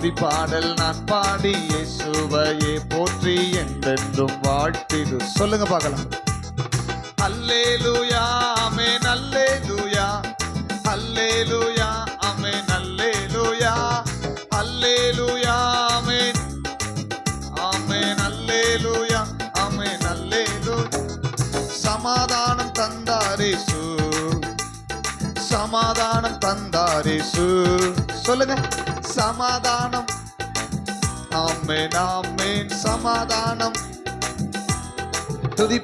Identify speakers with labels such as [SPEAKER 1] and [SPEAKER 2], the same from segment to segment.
[SPEAKER 1] துதி பாடல் நான் பாடி இயேசுவையே போற்றி என்றென்றும் வாழ்த்திடு. சொல்லுங்க பார்க்கலாம். அல்லேலூயா ஆமென் அல்லேலூயா அல்லேலூயா ஆமென் அல்லேலூயா அல்லேலூயா ஆமென் ஆமென் அல்லேலூயா ஆமென் அல்லேலூயா. சமாதானம் தந்தாரேசு, சமாதானம் தந்தாரேசு. சொல்லுங்க சமாதானம். ஆமென் ஆமென் சமாதானம். துதி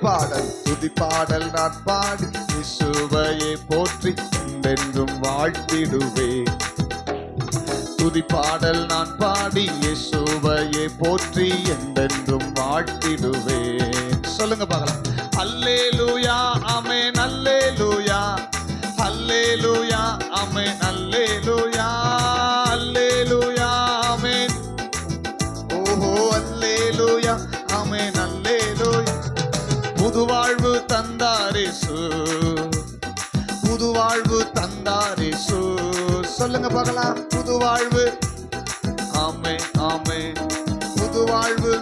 [SPEAKER 1] பாடல் நான் பாடி இயேசுவையே போற்றி என்றென்றும் வாழ்த்திடுவேன். துதி பாடல் நான் பாடி இயேசுவையே போற்றி என்றென்றும் வாழ்த்திடுவேன். சொல்லுங்க பார்க்கலாம். அல்லேலூயா ஆமென் அல்லேலூயா அல்லேலூயா ஆமென் அல்லேலூயா அல்லேலூயா ஆமென். ஓஹோ அல்லேலூயா ஆமென் அல்லேலூயா. புது வாழ்வு தந்தாரேசு, புது வாழ்வு தந்தாரேசு. சொல்லுங்க பார்க்கலாம். புது வாழ்வு. ஆமென் ஆமென் புது வாழ்வு.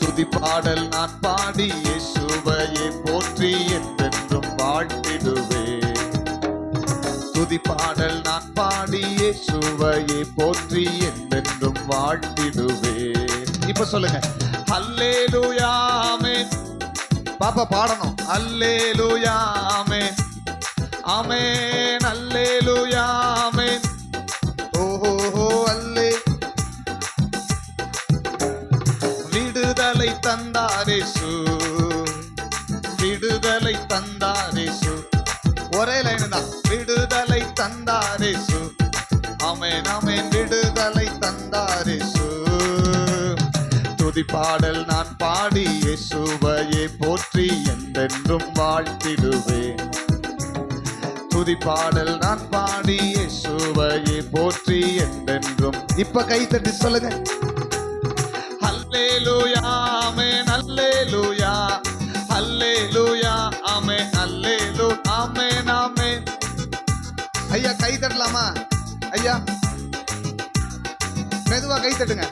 [SPEAKER 1] துதி பாடல் நான் பாடி இயேசுவையே போற்றி என்றென்றும் வாழ்த்திடுவேன். துதி பாடல் நான் பாடி இயேசுவையே போற்றி என்றென்றும் வாழ்த்திடுவேன். இப்ப சொல்லுங்க. அல்லேலூயா ஆமென். பாப்பா பாடணும். அல்லேலூயா ஆமென் ஆமென் அல்லேலூயா ஆமென். ஓஹோ அல்லே. விடுதலை தந்தாரேசு, விடுதலை தந்தாரேசு. ஒரே லைன் தான். விடுதலை தந்தாரேசு. ஆமென் ஆமென் விடுதலை தந்தாரேசு. துதி பாடல் நான் பாடி இயேசுவையே போற்றி என்றென்றும் வாழ்த்திடுவேன். துதி பாடல் நான் பாடி இயேசுவையே போற்றி என்றென்றும். இப்ப கை தட்டி சொல்லுங்க. அல்லேலூயா ஆமென் அல்லேலூயா அல்லேலூயா ஆமென் அல்லேலூயா ஆமென் ஆமென். ஐயா கை தட்டலாமா? ஐயா மெதுவா கை தட்டுங்க.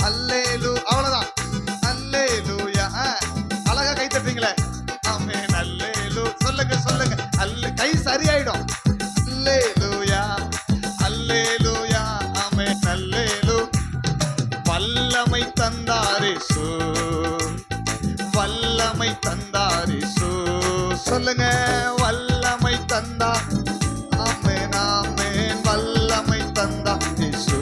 [SPEAKER 1] அல்லேலூ. அவ்வளவுதான். அல்லேலூயா. அழகா கை தட்டுறீங்களே. ஆமென் அல்லேலூ. சொல்லுங்க சொல்லுங்க. கை சரியாயிடும். அல்லேலூயா அல்லேலூயா ஆமென் அல்லேலூ. வல்லமை தந்தாரேசு, வல்லமை தந்தாரேசு. சொல்லுங்க வல்லமை தந்தா. ஆமென் ஆமென் வல்லமை தந்தாரேசு.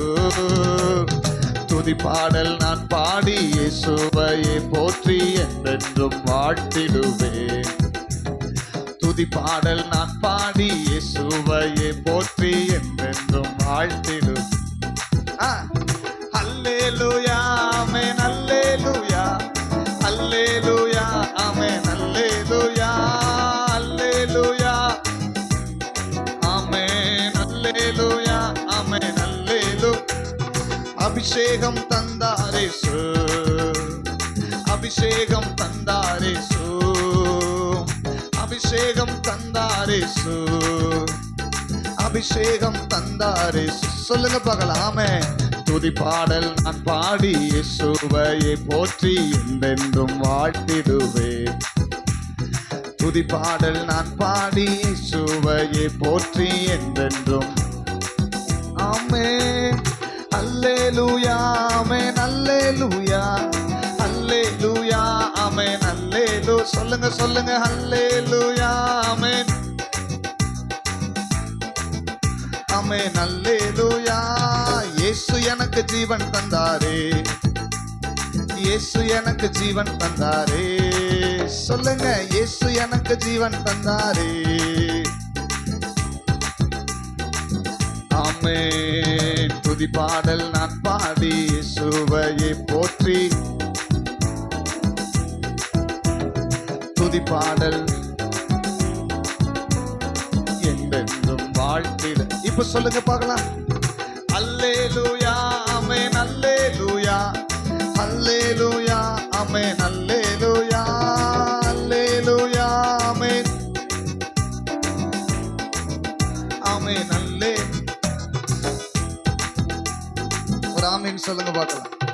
[SPEAKER 1] துதி பாடல் நான் பாடி இயேசுவையே போற்றி என்றென்றும் வாழ்த்திடுவேன். துதி பாடல் நான் பாடி இயேசுவையே போற்றி என்றென்றும் வாழ்த்திடுவேன். அல்லேலூயா ஆமென் அல்லேலூயா அல்லேலூயா ஆமென் அல்லேலூயா அல்லேலூயா ஆமென் அல்லேலூயா ஆமென் அல்லேலூயா. அபிஷேகம் தந்தாரேசு, அபிஷேகம் தந்தாரேசு அபிஷேகம் தந்தாரேசு அபிஷேகம் தந்தாரேசு. சொல்லுங்க பார்க்கலாமே. துதி பாடல் நான் பாடி இயேசுவையே போற்றி என்றென்றும் வாழ்த்திடுவேன். துதி பாடல் நான் பாடி இயேசுவையே போற்றி என்றென்றும். ஆமென் அல்லேலூயா ஆமென் அல்லேலூயா அல்லேலூயா ஆமென் அல்லேலூ. சொல்லுங்க சொல்லுங்க. அல்லேலூயா ஆமென் ஆமென் அல்லேலூயா. இயேசு எனக்கு ஜீவன் தந்தாரே, இயேசு எனக்கு ஜீவன் தந்தாரே. சொல்லுங்க. இயேசு எனக்கு ஜீவன் தந்தாரே. ஆமென். துதி பாடல் நான் பாடி இயேசுவையே போற்றி. துதி பாடல் என்றென்றும் வாழ்த்திட. இப்ப சொல்லுங்க பார்க்கலாம். அல்லேலூயா ஆமென் அல்லேலூயா அல்லேலூயா ஆமென் அல்லேலூயா அல்லேலூயா ஆமென் ஆமென் அல்லே. ஒருத்தர் ஆமீன் சொல்லுங்க பார்க்கலாம்.